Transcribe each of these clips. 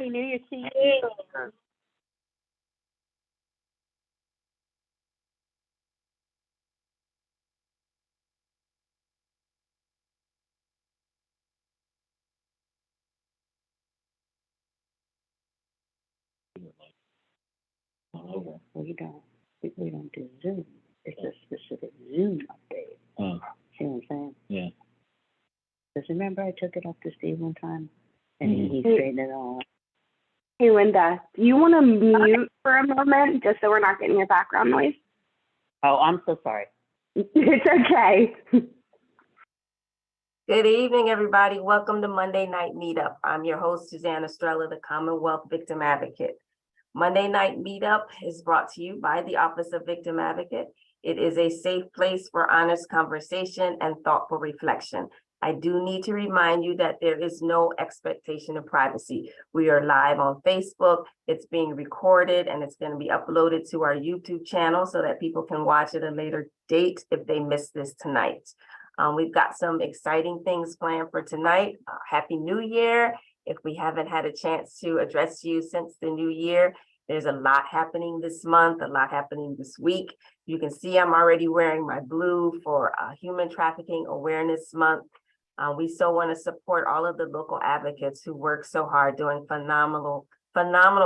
Happy New Year to you. All over. We don't do Zoom. It's a specific Zoom update. Oh, See what I'm saying? yeah. Because remember I took it up to Steve one time and Mhm. he straightened it all out. Hey, Linda, do you want to mute for a moment just so we're not getting your background noise? Oh, I'm so sorry. It's okay. Good evening, everybody. Welcome to Monday Night Meetup. I'm your host, Suzanne Estrella, the Commonwealth Victim Advocate. Monday Night Meetup is brought to you by the Office of Victim Advocate. It is a safe place for honest conversation and thoughtful reflection. I do need to remind you that there is no expectation of privacy. We are live on Facebook. It's being recorded and it's going to be uploaded to our YouTube channel so that people can watch at a later date if they missed this tonight. We've got some exciting things planned for tonight. Happy New Year. If we haven't had a chance to address you since the new year, there's a lot happening this month, a lot happening this week. You can see I'm already wearing my blue for Human Trafficking Awareness Month. We so want to support all of the local advocates who work so hard doing phenomenal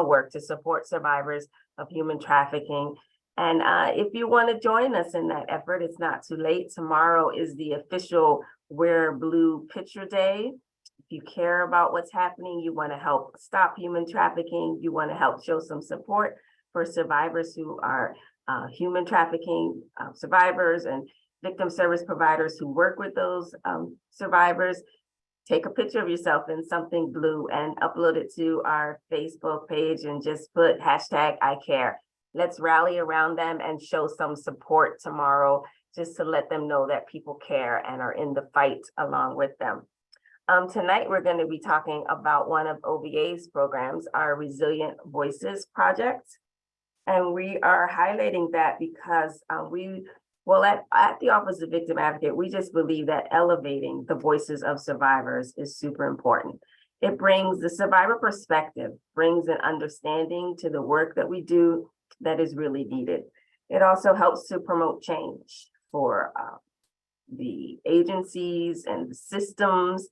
work to support survivors of human trafficking. And if you want to join us in that effort, it's not too late. Tomorrow is the official Wear Blue Picture Day. If you care about what's happening, you want to help stop human trafficking, you want to help show some support for survivors who are human trafficking survivors and victim service providers who work with those survivors, take a picture of yourself in something blue and upload it to our Facebook page and just put hashtag I care. Let's rally around them and show some support tomorrow just to let them know that people care and are in the fight along with them. Tonight, we're going to be talking about one of OVA's programs, our Resilient Voices project. And we are highlighting that because at the Office of Victim Advocate, we just believe that elevating the voices of survivors is super important. It brings the survivor perspective, brings an understanding to the work that we do that is really needed. It also helps to promote change for the agencies and the systems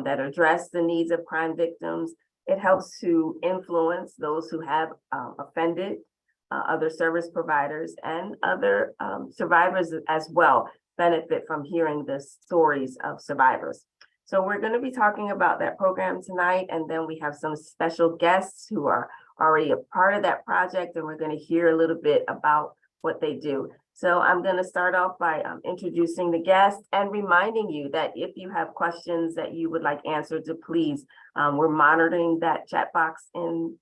that address the needs of crime victims. It helps to influence those who have offended other service providers and other survivors as well benefit from hearing the stories of survivors. So we're going to be talking about that program tonight, and then we have some special guests who are already a part of that project, and we're going to hear a little bit about what they do. So I'm going to start off by introducing the guests and reminding you that if you have questions that you would like answered, to please, we're monitoring that chat box on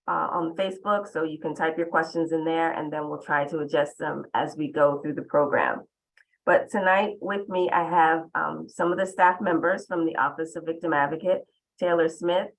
Facebook, so you can type your questions in there and then we'll try to adjust them as we go through the program. But tonight with me, I have some of the staff members from the Office of Victim Advocate, Taylor Smith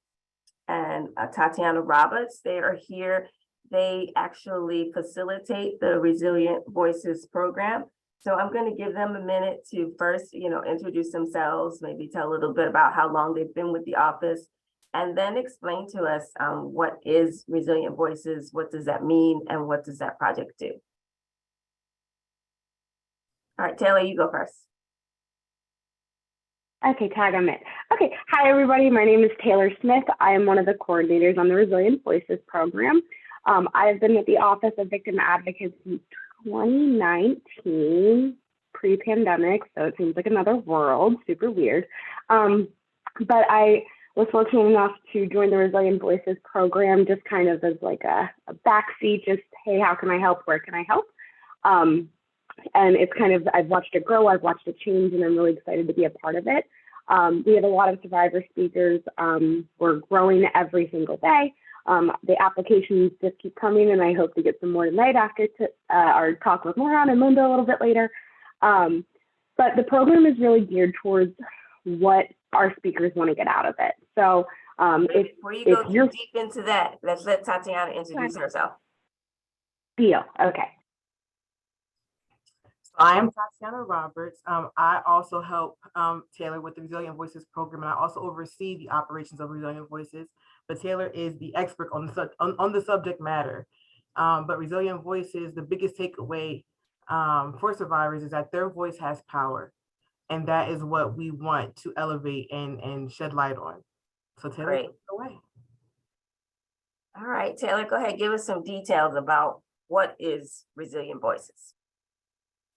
and Tatiana Roberts. They are here. They actually facilitate the Resilient Voices program. So I'm going to give them a minute to first, introduce themselves, maybe tell a little bit about how long they've been with the office, and then explain to us what is Resilient Voices, what does that mean, and what does that project do? All right, Taylor, you go first. Okay, tag on it. Okay, hi everybody. My name is Taylor Smith. I am one of the coordinators on the Resilient Voices program. I've been with the Office of Victim Advocates since 2019, pre-pandemic, so it seems like another world, super weird. But I was fortunate enough to join the Resilient Voices program just kind of as like a backseat, just, hey, how can I help? Where can I help? And it's kind of, I've watched it grow, I've watched it change, and I'm really excited to be a part of it. We have a lot of survivor speakers. We're growing every single day. The applications just keep coming, and I hope to get some more tonight after our talk with Moran and Linda a little bit later. But the program is really geared towards what our speakers want to get out of it. So before you go too deep into that, let's let Tatiana introduce herself. Deal. Okay. I am Tatiana Roberts. I also help Taylor with the Resilient Voices program, and I also oversee the operations of Resilient Voices. but Taylor is the expert on the subject matter. But Resilient Voices, the biggest takeaway for survivors is that their voice has power. And that is what we want to elevate and shed light on. So Taylor, Great. take it away. All right, Taylor, go ahead. Give us some details about what is Resilient Voices.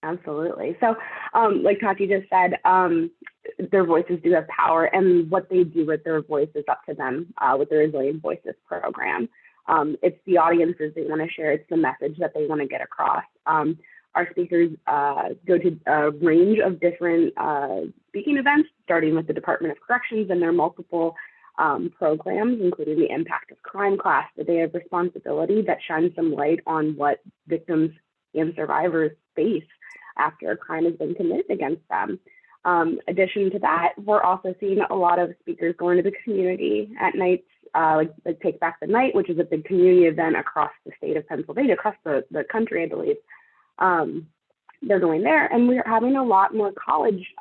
Absolutely. So, like Tati just said, their voices do have power, and what they do with their voice is up to them with the Resilient Voices program. It's the audiences they want to share. It's the message that they want to get across. Our speakers go to a range of different speaking events, starting with the Department of Corrections and their multiple programs, including the Impact of Crime class, the Day of Responsibility, that shines some light on what victims and survivors face after a crime has been committed against them. Addition to that, we're also seeing a lot of speakers going to the community at nights, like Take Back the Night, which is a big community event across the state of Pennsylvania, across the country, I believe. They're going there, and we're having a lot more college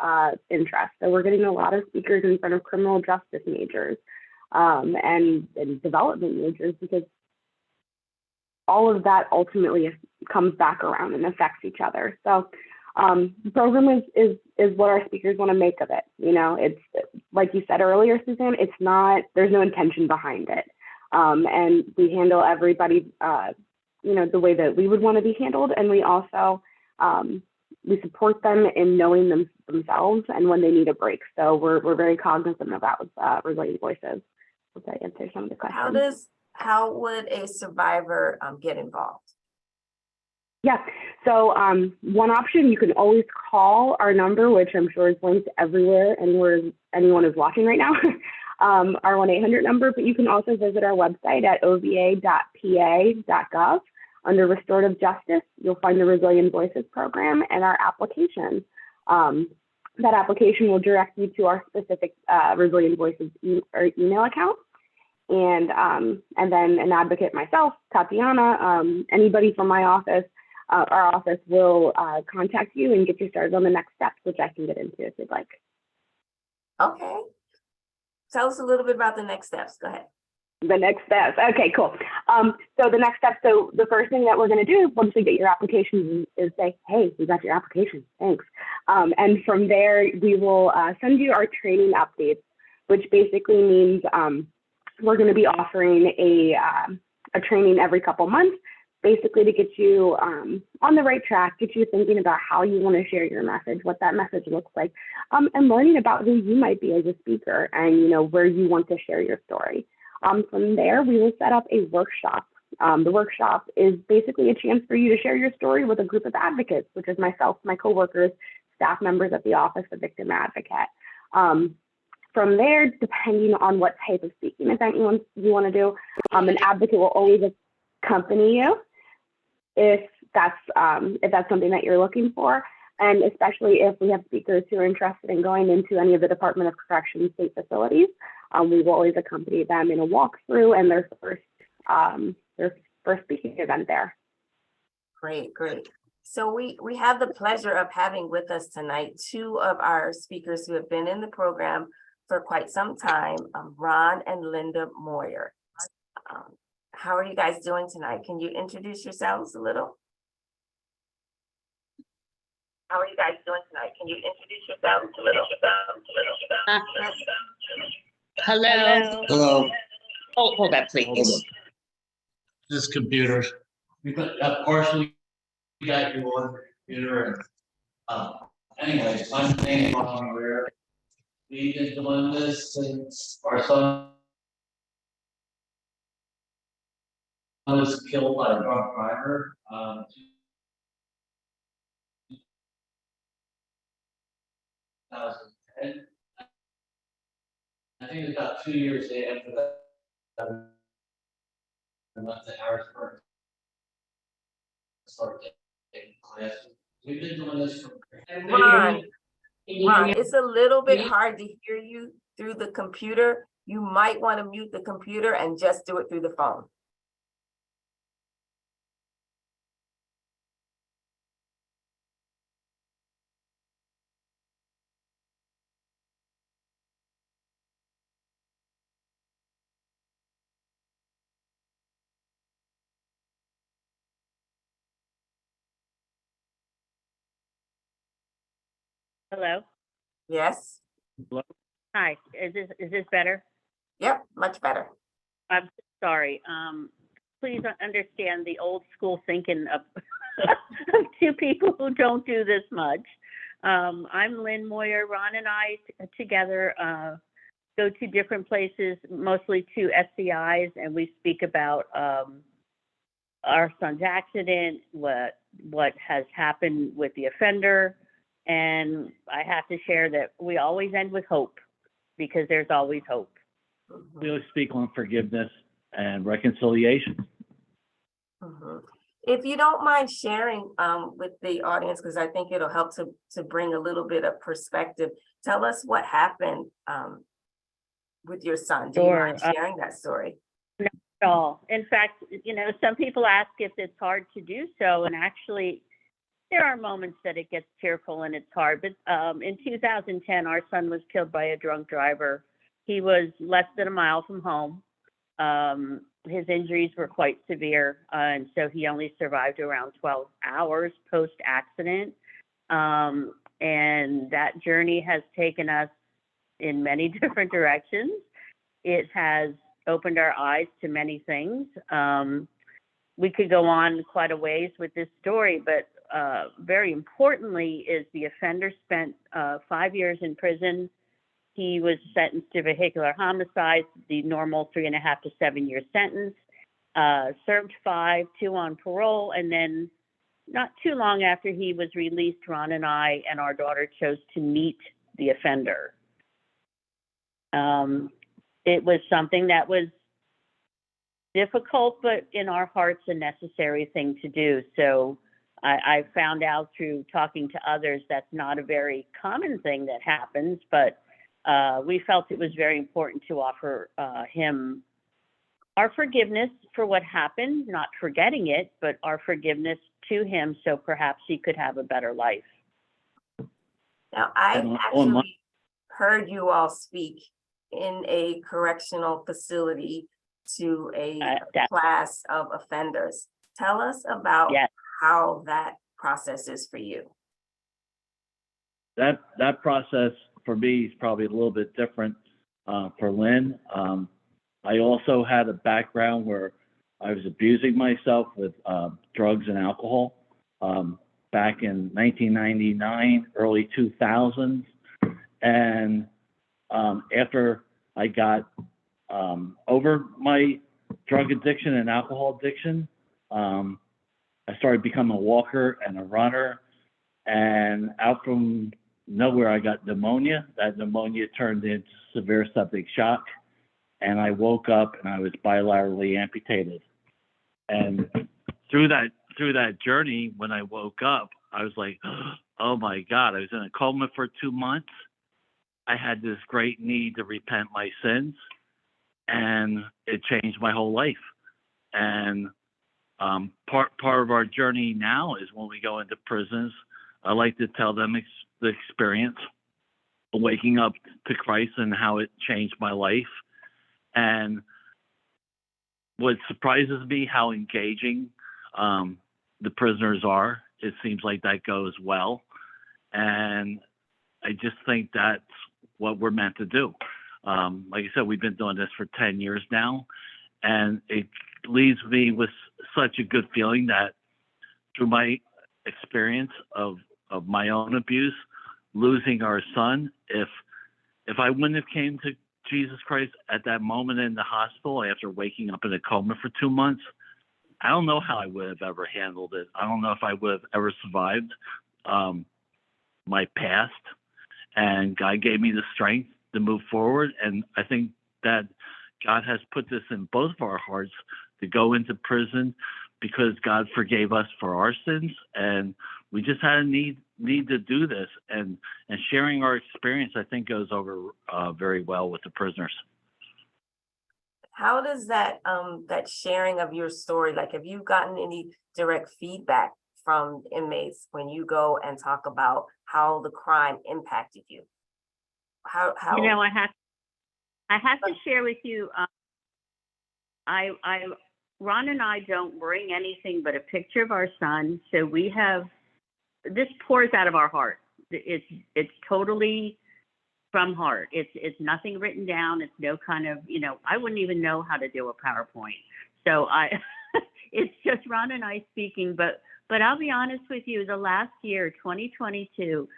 interest. So we're getting a lot of speakers in front of criminal justice majors and development majors, because all of that ultimately comes back around and affects each other. So the program is what our speakers want to make of it. You know, it's like you said earlier, Suzanne, it's not, there's no intention behind it. And we handle everybody, you know, the way that we would want to be handled. And we also, we support them in knowing themselves and when they need a break. So we're very cognizant of that with Resilient Voices. Hope that answers some of the questions. How would a survivor get involved? Yeah, so one option, you can always call our number, which I'm sure is linked everywhere, anywhere anyone is watching right now, our 1-800 number, but you can also visit our website at ova.pa.gov. Under Restorative Justice, you'll find the Resilient Voices program and our application. That application will direct you to our specific Resilient Voices email account. And then an advocate, myself, Tatiana, anybody from my office, our office will contact you and get you started on the next steps, which I can get into if you'd like. Okay. Tell us a little bit about the next steps. Go ahead. The next steps. Okay, cool. So the next step, so the first thing that we're going to do once we get your application is say, hey, we got your application. Thanks. And from there, we will send you our training updates, which basically means we're going to be offering a training every couple months, basically to get you on the right track, get you thinking about how you want to share your message, what that message looks like, and learning about who you might be as a speaker and, you know, where you want to share your story. From there, we will set up a workshop. The workshop is basically a chance for you to share your story with a group of advocates, which is myself, my coworkers, staff members at the Office of Victim Advocate. From there, depending on what type of speaking event you want to do, an advocate will always accompany you if that's something that you're looking for. And especially if we have speakers who are interested in going into any of the Department of Corrections state facilities, we will always accompany them in a walkthrough and their first speaking event there. Great, great. So we have the pleasure of having with us tonight two of our speakers who have been in the program for quite some time, Ron and Linda Moyer. How are you guys doing tonight? Can you introduce yourselves a little? How are you guys doing tonight? Can you introduce yourselves a little? Hello. Hello. Oh, hold that, please. This computer. We partially got you on the computer. And, anyways, my name is Ron Rare. We've been doing this since our son was killed by a drunk driver. 2010. I think it was about 2 years after that. I went to Harrisburg. Started taking classes. We've been doing this for. Ron, it's a little bit hard to hear you through the computer. You might want to mute the computer and just do it through the phone. Hello? Yes. Hi, is this better? Yep, much better. I'm sorry. Please understand the old school thinking of, of two people who don't do this much. I'm Lynn Moyer. Ron and I together go to different places, mostly to SCIs, and we speak about our son's accident, what has happened with the offender, and I have to share that we always end with hope, because there's always hope. Mhm, We always speak on forgiveness and reconciliation. mhm. If you don't mind sharing with the audience, because I think it'll help to bring a little bit of perspective, tell us what happened with your son. Do you Sure. mind sharing that story? Not at all. In fact, some people ask if it's hard to do so, and actually, there are moments that it gets tearful and it's hard. But in 2010, our son was killed by a drunk driver. He was less than a mile from home. His injuries were quite severe, and so he only survived around 12 hours post-accident. And that journey has taken us in many different directions. It has opened our eyes to many things. We could go on quite a ways with this story, but very importantly is the offender spent 5 years in prison. He was sentenced to vehicular homicide, the normal 3.5 to 7 year sentence, served 5, 2 on parole, and then not too long after he was released, Ron and I and our daughter chose to meet the offender. It was something that was difficult, but in our hearts, a necessary thing to do. So I found out through talking to others that's not a very common thing that happens, but we felt it was very important to offer him our forgiveness for what happened, not forgetting it, but our forgiveness to him so perhaps he could have a better life. Now, I And on actually heard you all speak in a correctional facility to a That- class of offenders. Tell us about Yes. how that process is for you. That process for me is probably a little bit different for Lynn. I also had a background where I was abusing myself with drugs and alcohol back in 1999, early 2000s. And after I got over my drug addiction and alcohol addiction, I started becoming a walker and a runner. And out from nowhere, I got pneumonia. That pneumonia turned into severe septic shock. And I woke up and I was bilaterally amputated. And through that journey, when I woke up, I was like, oh my God, I was in a coma for 2 months. I had this great need to repent my sins, and it changed my whole life. And part of our journey now is when we go into prisons, I like to tell them the experience of waking up to Christ and how it changed my life. And what surprises me, how engaging the prisoners are. It seems like that goes well. And I just think that's what we're meant to do. Like I said, we've been doing this for 10 years now. And it leaves me with such a good feeling that through my experience of my own abuse, losing our son, if I wouldn't have came to Jesus Christ at that moment in the hospital after waking up in a coma for 2 months, I don't know how I would have ever handled it. I don't know if I would have ever survived my past. And God gave me the strength to move forward. And I think that God has put this in both of our hearts to go into prison because God forgave us for our sins. And we just had a need to do this. And sharing our experience, I think, goes over very well with the prisoners. How does that that sharing of your story, like have you gotten any direct feedback from inmates when you go and talk about how the crime impacted you? How I have to share with you. Ron and I don't bring anything but a picture of our son, so we have this pours out of our heart. It's totally from heart. It's nothing written down. It's no kind of, I wouldn't even know how to do a PowerPoint. So it's just Ron and I speaking, but I'll be honest with you, the last year, 2022,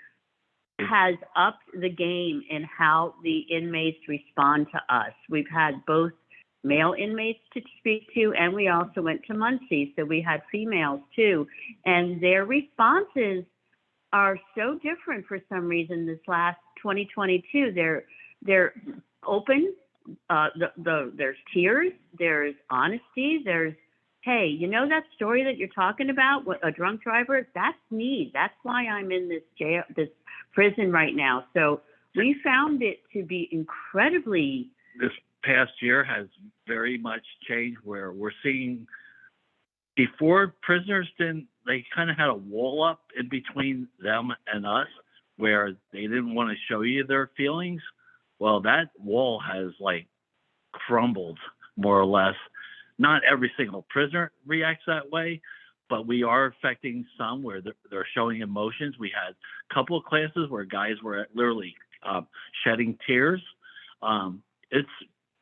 has upped the game in how the inmates respond to us. We've had both male inmates to speak to, and we also went to Muncie, so we had females too. And their responses are so different for some reason this last 2022. They're open, there's tears, there's honesty, there's, hey, you know that story that you're talking about, a drunk driver? That's me. That's why I'm in this prison right now. So we found it to be incredibly. This past year has very much changed, where we're seeing, before, prisoners they kind of had a wall up in between them and us, where they didn't want to show you their feelings. Well, that wall has crumbled, more or less. Not every single prisoner reacts that way, but we are affecting some where they're showing emotions. We had a couple of classes where guys were literally shedding tears. It's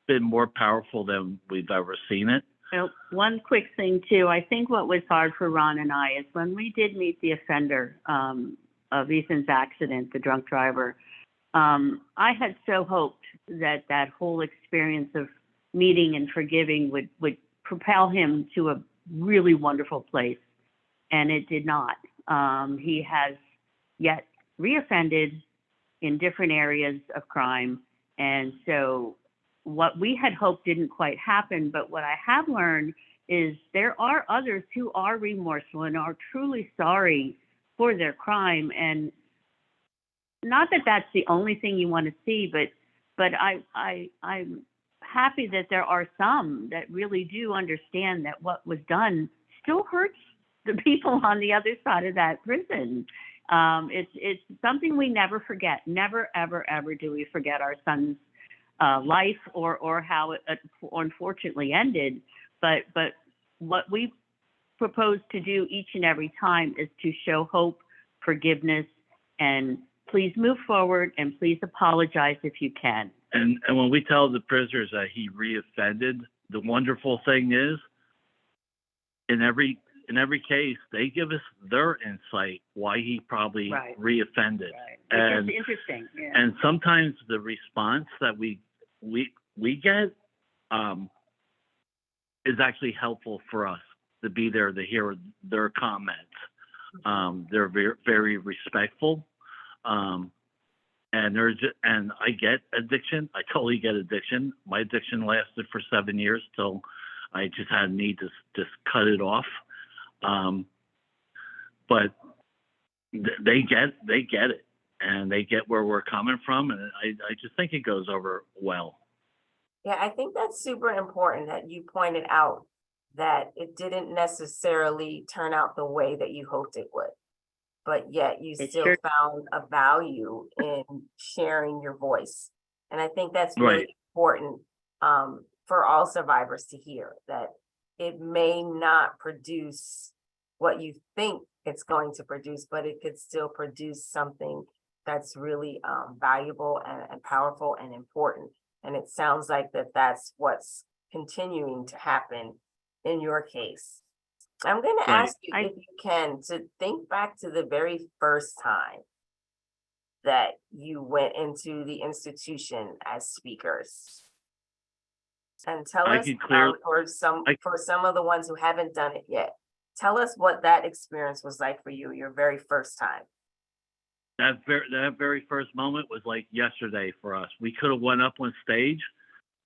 been more powerful than we've ever seen it. One quick thing too, I think what was hard for Ron and I is when we did meet the offender of Ethan's accident, the drunk driver, I had so hoped that whole experience of meeting and forgiving would propel him to a really wonderful place, and it did not. He has yet reoffended in different areas of crime, and so what we had hoped didn't quite happen. But what I have learned is there are others who are remorseful and are truly sorry for their crime, and not that that's the only thing you want to see, but I'm happy that there are some that really do understand that what was done still hurts the people on the other side of that prison. It's something we never forget. Never, ever, ever do we forget our son's life or how it unfortunately ended. But what we propose to do each and every time is to show hope, forgiveness, and please move forward and please apologize if you can. And when we tell the prisoners that he reoffended, the wonderful thing is, in every case, they give us their insight why he probably reoffended. Right. And it's interesting. Yeah. And sometimes the response that we get is actually helpful for us to be there to hear their comments. They're very, very respectful. And I get addiction. I totally get addiction. My addiction lasted for 7 years till I just had a need to just cut it off. But they get it, and they get where we're coming from, and I just think it goes over well. Yeah, I think that's super important that you pointed out that it didn't necessarily turn out the way that you hoped it would, but yet you still found a value in sharing your voice. And I think that's really important for all survivors to hear, that it may not produce what you think it's going to produce, but it could still produce something that's really valuable and powerful and important. And it sounds like that's what's continuing to happen in your case. I'm going to ask you, if you can, to think back to the very first time that you went into the institution as speakers. And tell us, for some of the ones who haven't done it yet, tell us what that experience was like for you, your very first time. That very first moment was like yesterday for us. We could have went up on stage,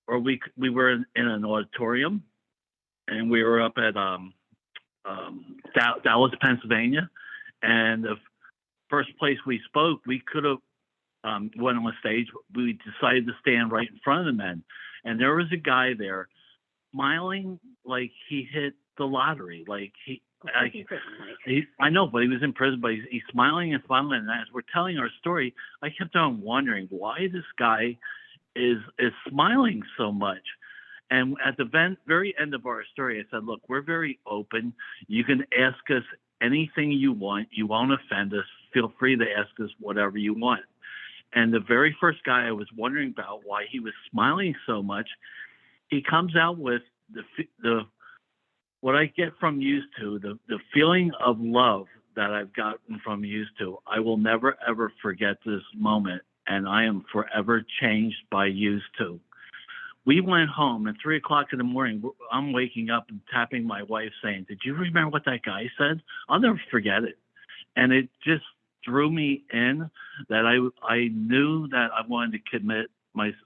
or we were in an auditorium, and we were up at Dallas, Pennsylvania, and the first place we spoke, we could have went on stage. We decided to stand right in front of the men, and there was a guy there smiling like he hit the lottery. Like I know, but he was in prison, but he's smiling and smiling. And as we're telling our story, I kept on wondering why this guy is smiling so much. And at the very end of our story, I said, look, we're very open. You can ask us anything you want. You won't offend us. feel free to ask us whatever you want. And the very first guy I was wondering about why he was smiling so much, he comes out with the what I get from Used To, the feeling of love that I've gotten from Used To. I will never, ever forget this moment, and I am forever changed by Used To. We went home at 3 o'clock in the morning. I'm waking up and tapping my wife saying, "Did you remember what that guy said?" I'll never forget it. And it just drew me in that I knew that I wanted to commit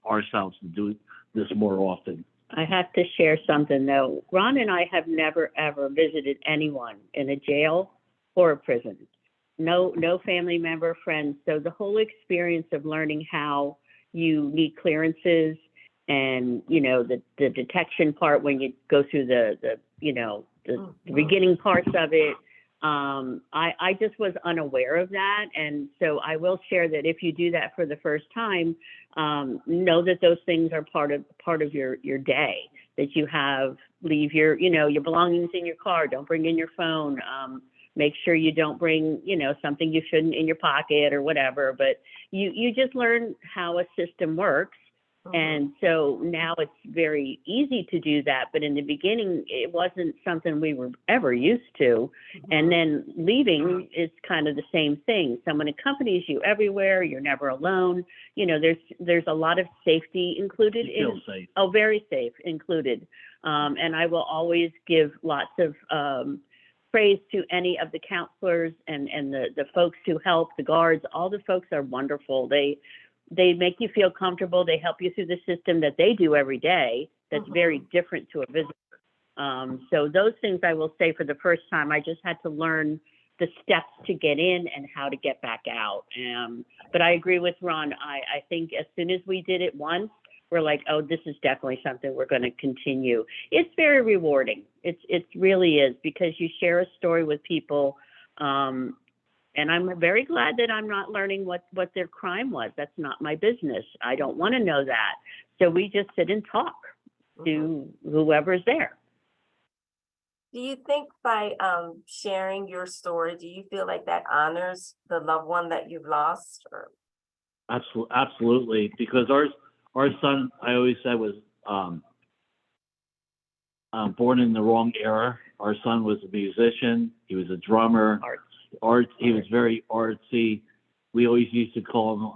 ourselves to do this more often. I have to share something though. Ron and I have never ever visited anyone in a jail or a prison. No family member, friends. So the whole experience of learning how you need clearances and, you know, the detection part when you go through the beginning parts of it. I just was unaware of that. And so I will share that if you do that for the first time, know that those things are part of your day, that you leave your belongings in your car. Don't bring in your phone. Make sure you don't bring, something you shouldn't in your pocket or whatever, but you just learn how a system works. And so now it's very easy to do that. But in the beginning, it wasn't something we were ever used to. And then leaving is kind of the same thing. Someone accompanies you everywhere. You're never alone. There's a lot of safety included. You feel safe. Oh, very safe included. And I will always give lots of praise to any of the counselors and the folks who help, the guards. All the folks are wonderful. They make you feel comfortable. They help you through the system that they do every day. That's very different to a visitor. So those things I will say for the first time, I just had to learn the steps to get in and how to get back out. But I agree with Ron. I think as soon as we did it once, we're like, oh, this is definitely something we're going to continue. It's very rewarding. It really is, because you share a story with people. And I'm very glad that I'm not learning what their crime was. That's not my business. I don't want to know that. So we just sit and talk to whoever's there. Do you think by sharing your story, do you feel like that honors the loved one that you've lost? Or? Absolutely, because our son, I always said, was born in the wrong era. Our son was a musician. He was a drummer. He was very artsy. We always used to call him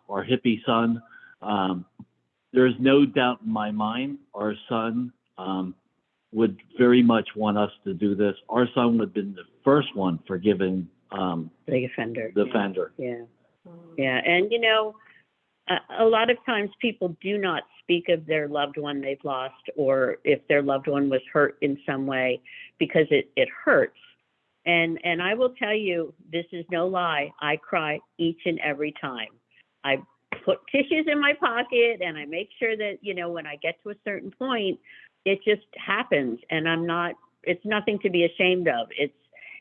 our hippie son. There's no doubt in my mind our son would very much want us to do this. Our son would have been the first one forgiven the offender. The offender. Yeah. Yeah. And, a lot of times people do not speak of their loved one they've lost, or if their loved one was hurt in some way, because it hurts. And I will tell you, this is no lie. I cry each and every time. I put tissues in my pocket and I make sure that, when I get to a certain point, it just happens. And it's nothing to be ashamed of.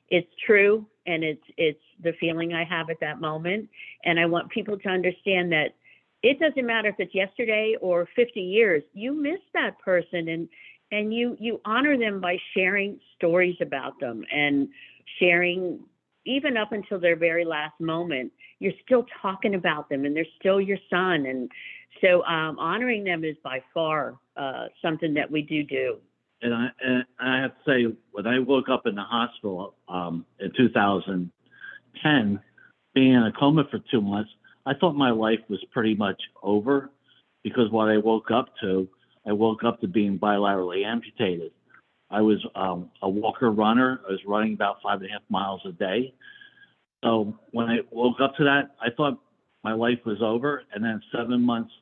It's true. And it's the feeling I have at that moment. And I want people to understand that it doesn't matter if it's yesterday or 50 years, you miss that person, and you honor them by sharing stories about them and sharing, even up until their very last moment, you're still talking about them and they're still your son. And so honoring them is by far something that we do. And I have to say, when I woke up in the hospital in 2010, being in a coma for 2 months, I thought my life was pretty much over, because what I woke up to being bilaterally amputated. I was a walker runner. I was running about 5.5 miles a day. So when I woke up to that, I thought my life was over. And then 7 months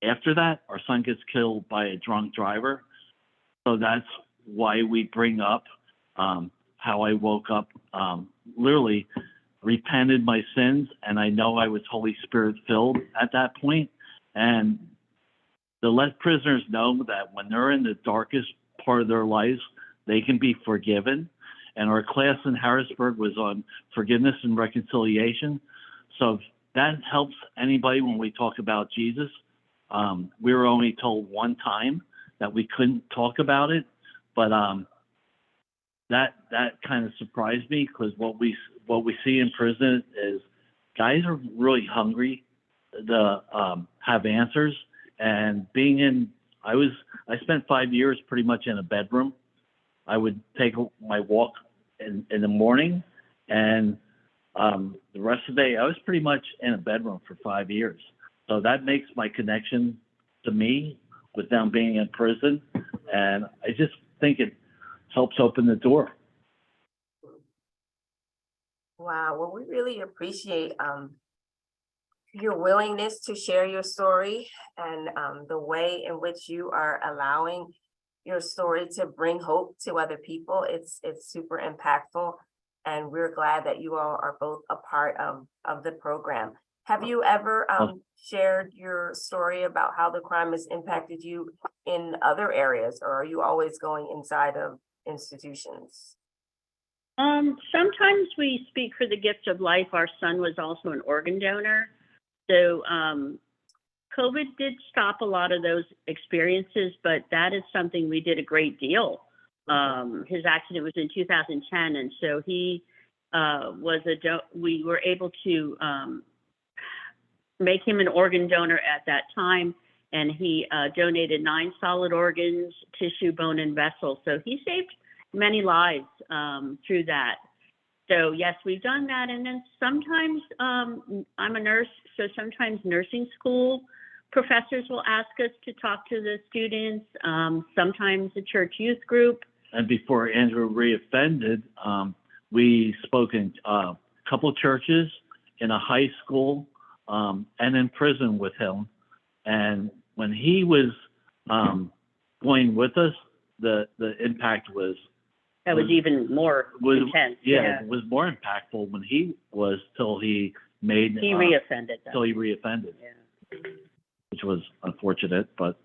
after that, our son gets killed by a drunk driver. So that's why we bring up how I woke up, literally repented my sins, and I know I was Holy Spirit filled at that point. And to let prisoners know that when they're in the darkest part of their lives, they can be forgiven. And our class in Harrisburg was on forgiveness and reconciliation. So if that helps anybody when we talk about Jesus. We were only told one time that we couldn't talk about it, but that kind of surprised me, because what we see in prison is guys are really hungry to have answers. And I spent 5 years pretty much in a bedroom. I would take my walk in the morning, and the rest of the day I was pretty much in a bedroom for 5 years. So that makes my connection to me with them being in prison, and I just think it helps open the door. Wow, well, we really appreciate your willingness to share your story and the way in which you are allowing your story to bring hope to other people. It's super impactful, and we're glad that you all are both a part of the program. Have you ever shared your story about how the crime has impacted you in other areas, or are you always going inside of institutions? Sometimes we speak for the gift of life. Our son was also an organ donor. So COVID did stop a lot of those experiences, but that is something we did a great deal. His accident was in 2010, and so he we were able to make him an organ donor at that time, and he donated 9 solid organs, tissue, bone, and vessel. So he saved many lives through that. So yes, we've done that. And then sometimes I'm a nurse, so sometimes nursing school professors will ask us to talk to the students, sometimes the church youth group. And before Andrew reoffended, we spoke in a couple churches, in a high school, and in prison with him. And when he was going with us, the impact was even more intense. Yeah, it was more impactful when he was till he made he reoffended. Till he reoffended, yeah. Which was unfortunate, but.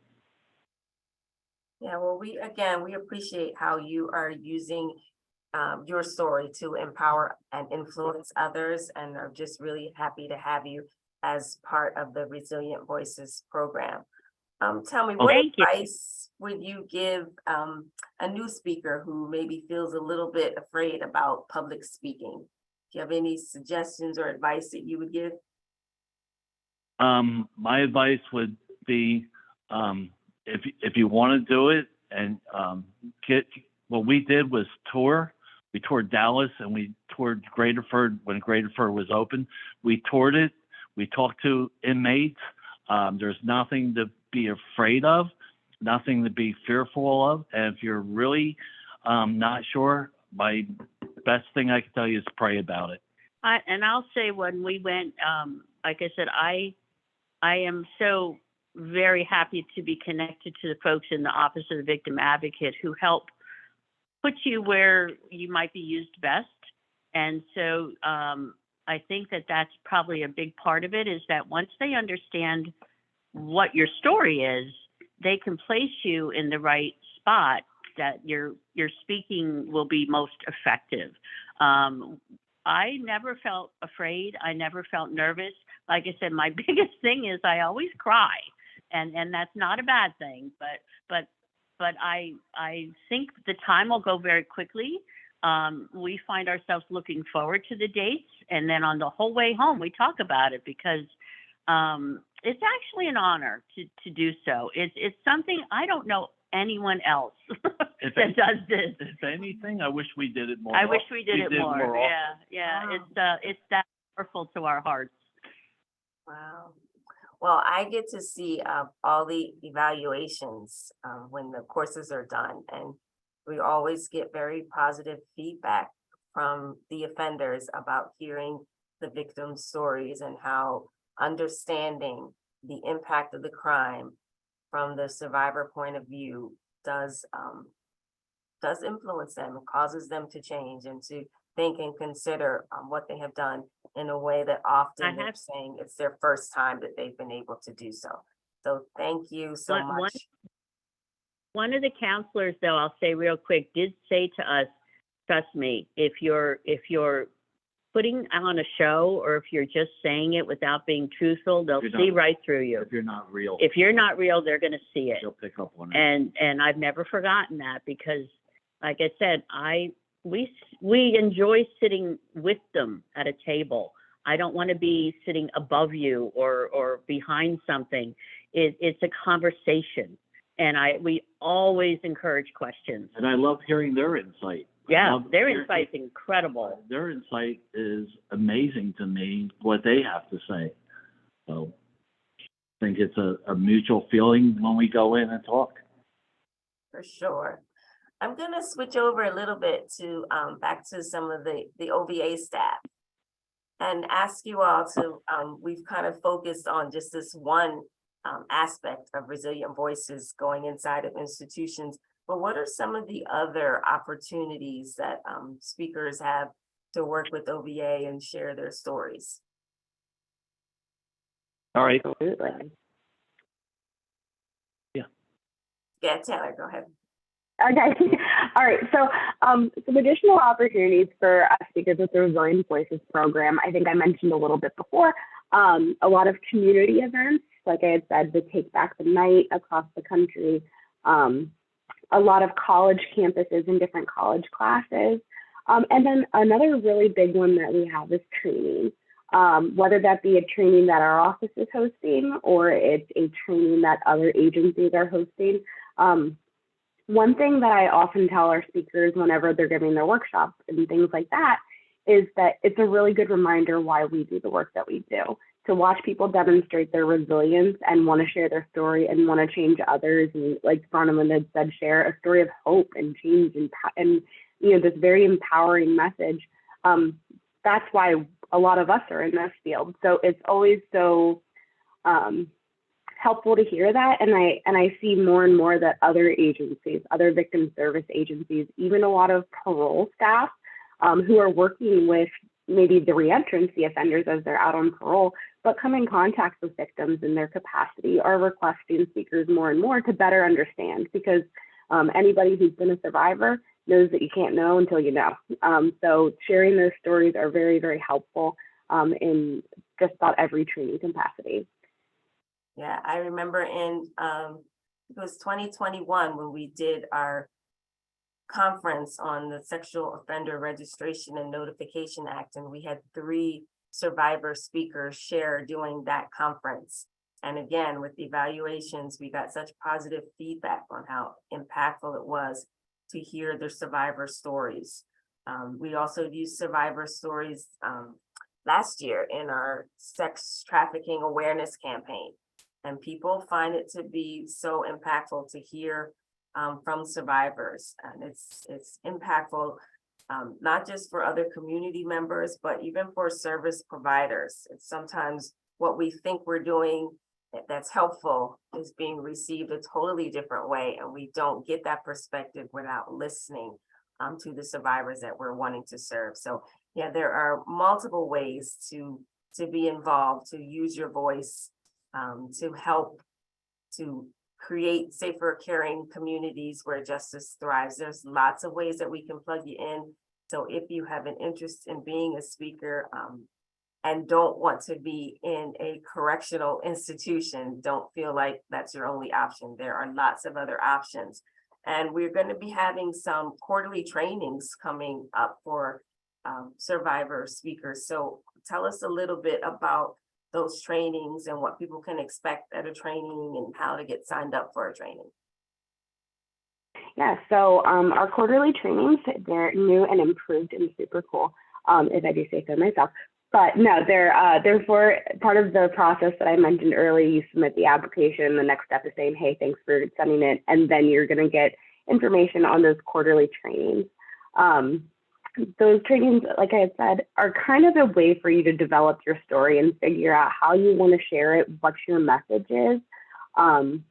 Yeah, well, we appreciate how you are using your story to empower and influence others, and are just really happy to have you as part of the Resilient Voices program. Tell me, what advice would you give a new speaker who maybe feels a little bit afraid about public speaking? Do you have any suggestions or advice that you would give? My advice would be, if you want to do it, and what we did was tour. We toured Dallas, and we toured Graterford when Graterford was open. We toured it. We talked to inmates. There's nothing to be afraid of, nothing to be fearful of. And if you're really not sure, my best thing I can tell you is pray about it. I'll say, when we went, like I said, I am so very happy to be connected to the folks in the Office of the Victim Advocate who help put you where you might be used best. And so I think that that's probably a big part of it, is that once they understand what your story is, they can place you in the right spot that your speaking will be most effective. I never felt afraid. I never felt nervous. Like I said, my biggest thing is I always cry, and that's not a bad thing. But I think the time will go very quickly. We find ourselves looking forward to the dates, and then on the whole way home, we talk about it, because it's actually an honor to do so. It's something I don't know anyone else that does this. If anything, I wish we did it more. I wish we did it more. often. Yeah. Wow. It's that powerful to our hearts. Wow. Well, I get to see all the evaluations when the courses are done, and we always get very positive feedback from the offenders about hearing the victims' stories, and how understanding the impact of the crime from the survivor point of view does influence them, causes them to change and to think and consider what they have done in a way that often they're saying it's their first time that they've been able to do so. So thank you so much. One of the counselors, though, I'll say real quick, did say to us, trust me, if you're putting on a show, or if you're just saying it without being truthful, they'll see right through you. If you're not real. If you're not real, they're going to see it. They'll pick up on it. And I've never forgotten that, because, like I said, we enjoy sitting with them at a table. I don't want to be sitting above you or behind something. It's a conversation, and we always encourage questions. And I love hearing their insight. Yeah, their insight's incredible. Their insight is amazing to me, what they have to say. So I think it's a mutual feeling when we go in and talk. For sure. I'm gonna switch over a little bit to back to some of the OVA staff and ask you all to, we've kind of focused on just this one aspect of Resilient Voices going inside of institutions, but what are some of the other opportunities that speakers have to work with OVA and share their stories? All right. Absolutely. Yeah, Taylor, go ahead. Okay. All right. So some additional opportunities for us speakers with the Resilient Voices program. I think I mentioned a little bit before. A lot of community events, like I had said, the Take Back the Night across the country. A lot of college campuses and different college classes. And then another really big one that we have is training. Whether that be a training that our office is hosting or it's a training that other agencies are hosting. One thing that I often tell our speakers whenever they're giving their workshops and things like that is that it's a really good reminder why we do the work that we do. To watch people demonstrate their resilience and want to share their story and want to change others, and like Bronwyn had said, share a story of hope and change and this very empowering message. That's why a lot of us are in this field. So it's always so helpful to hear that, and I see more and more that other agencies, other victim service agencies, even a lot of parole staff who are working with maybe the reentrancy offenders as they're out on parole, but come in contact with victims in their capacity, are requesting speakers more and more to better understand, because anybody who's been a survivor knows that you can't know until you know. So sharing those stories are very, very helpful in just about every training capacity. Yeah, I remember in, it was 2021 when we did our conference on the Sexual Offender Registration and Notification Act, and we had 3 survivor speakers share during that conference. And again, with the evaluations, we got such positive feedback on how impactful it was to hear their survivor stories. We also used survivor stories last year in our sex trafficking awareness campaign. And people find it to be so impactful to hear from survivors. And it's impactful, not just for other community members, but even for service providers. It's sometimes what we think we're doing that's helpful is being received a totally different way. And we don't get that perspective without listening to the survivors that we're wanting to serve. So yeah, there are multiple ways to be involved, to use your voice, to help to create safer, caring communities where justice thrives. There's lots of ways that we can plug you in. So if you have an interest in being a speaker and don't want to be in a correctional institution, don't feel like that's your only option. There are lots of other options. And we're going to be having some quarterly trainings coming up for survivor speakers. So tell us a little bit about those trainings and what people can expect at a training and how to get signed up for a training. Yeah, so our quarterly trainings, they're new and improved and super cool, if I do say so myself. But no, they're for part of the process that I mentioned earlier. You submit the application, the next step is saying, hey, thanks for sending it, and then you're going to get information on those quarterly trainings. Those trainings, like I had said, are kind of a way for you to develop your story and figure out how you want to share it, what your message is, and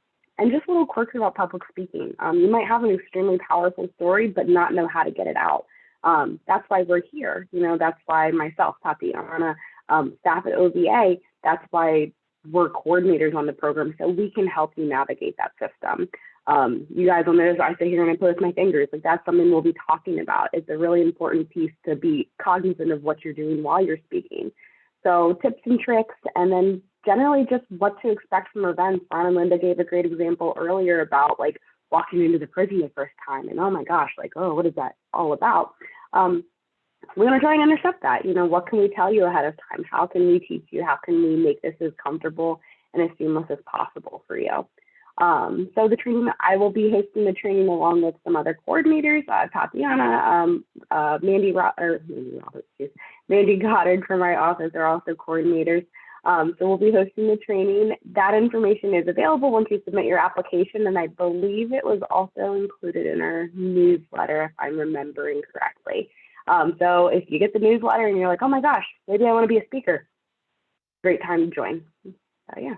just little quirks about public speaking. You might have an extremely powerful story, but not know how to get it out. That's why we're here. That's why myself, Tatiana, staff at OVA, that's why we're coordinators on the program, so we can help you navigate that system. You guys will notice I sit here and I post my fingers. Like, that's something we'll be talking about. It's a really important piece to be cognizant of what you're doing while you're speaking. So tips and tricks, and then generally just what to expect from events. Ron and Linda gave a great example earlier about like walking into the prison the first time and oh my gosh, like, oh, what is that all about? we're going to try and intercept that. What can we tell you ahead of time? How can we teach you? How can we make this as comfortable and as seamless as possible for you? So the training, I will be hosting the training along with some other coordinators, Tatiana, Mandy Goddard from my office are also coordinators. So we'll be hosting the training. That information is available once you submit your application, and I believe it was also included in our newsletter, if I'm remembering correctly. So if you get the newsletter and you're like, oh my gosh, maybe I want to be a speaker, great time to join. So yeah.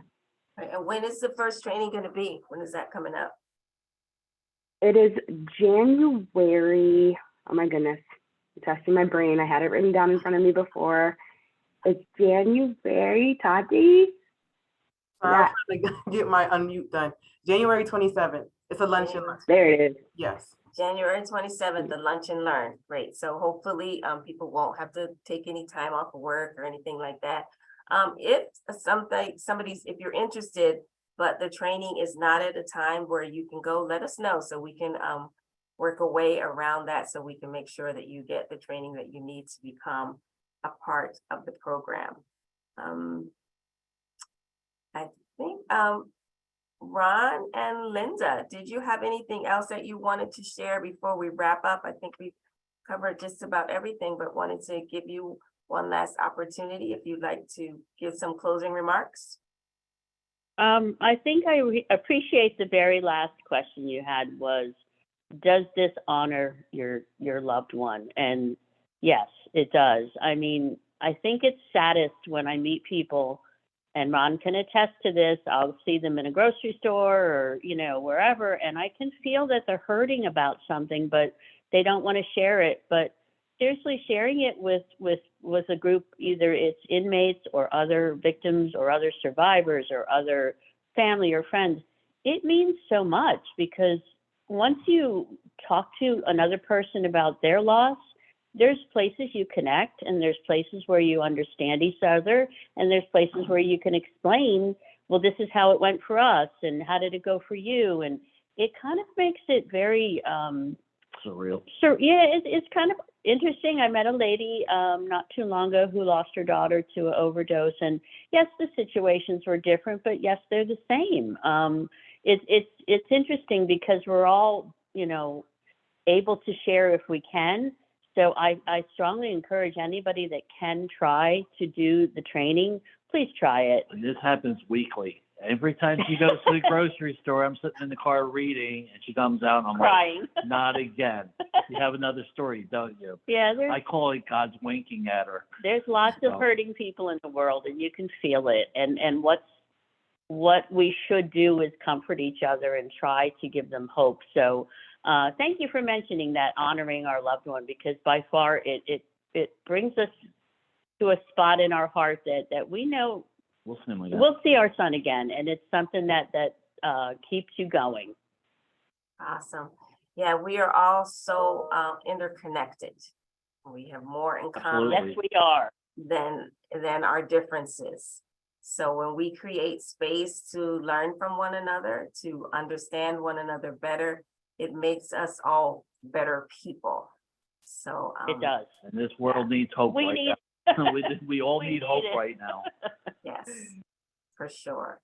Right, and when is the first training going to be? When is that coming up? It is January. Oh my goodness, I'm testing my brain. I had it written down in front of me before. It's January, Tati. Sorry, I was trying to get my unmute done. January 27th. It's a lunch and learn. There it is. Yes. January 27th, the Lunch and Learn. Great. So hopefully people won't have to take any time off of work or anything like that. If if you're interested, but the training is not at a time where you can go, let us know so we can work a way around that, so we can make sure that you get the training that you need to become a part of the program. I think Ron and Linda, did you have anything else that you wanted to share before we wrap up? I think we've covered just about everything, but wanted to give you one last opportunity if you'd like to give some closing remarks. I think I appreciate the very last question you had was, does this honor your loved one? And yes, it does. I mean, I think it's saddest when I meet people, and Ron can attest to this. I'll see them in a grocery store or, wherever, and I can feel that they're hurting about something, but they don't want to share it. But seriously, sharing it with a group, either it's inmates or other victims or other survivors or other family or friends, it means so much, because once you talk to another person about their loss, there's places you connect, and there's places where you understand each other, and there's places where you can explain, well, this is how it went for us, and how did it go for you? And it kind of makes it very surreal. So yeah, it's kind of interesting. I met a lady not too long ago who lost her daughter to an overdose, and yes, the situations were different, but yes, they're the same. It's interesting because we're all able to share if we can. So I strongly encourage anybody that can try to do the training, please try it. And this happens weekly. Every time she goes to the grocery store, I'm sitting in the car reading, and she comes out, and I'm Crying. like, not again. You have another story, don't you? Yeah, I call it God's winking at her. there's lots of hurting people in the world, and you can feel it. And what we should do is comfort each other and try to give them hope. So thank you for mentioning that, honoring our loved one, because by far it brings us to a spot in our heart that we know we'll see our son again, and it's something that keeps you going. Awesome. Yeah, we are all so interconnected. We have more in common. Absolutely. Yes, we are. than our differences. So when we create space to learn from one another, to understand one another better, it makes us all better people. So It does. And this world needs hope We right need now. we all we need need hope it. right now. yes, for sure.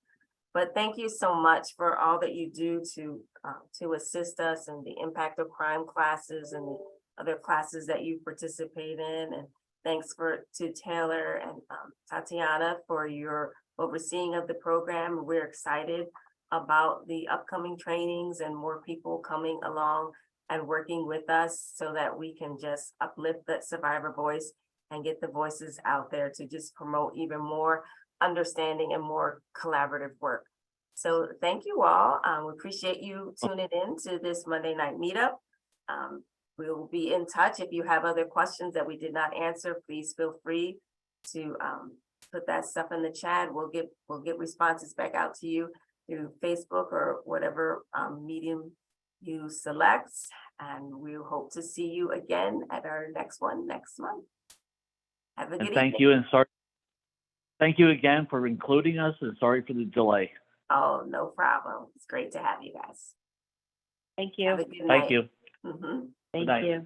But thank you so much for all that you do to assist us in the impact of crime classes and the other classes that you participate in. And thanks to Taylor and Tatiana for your overseeing of the program. We're excited about the upcoming trainings and more people coming along and working with us so that we can just uplift that survivor voice and get the voices out there to just promote even more understanding and more collaborative work. So thank you all. We appreciate you tuning in to this Monday night meetup. We will be in touch. If you have other questions that we did not answer, please feel free to put that stuff in the chat. We'll get responses back out to you through Facebook or whatever medium you select. And we hope to see you again at our next one next month. Have a good evening. Thank you, and sorry. Thank you again for including us, and sorry for the delay. Oh, no problem. It's great to have you guys. Thank Have you. a good night. Thank you. Mhm. Thank night. you.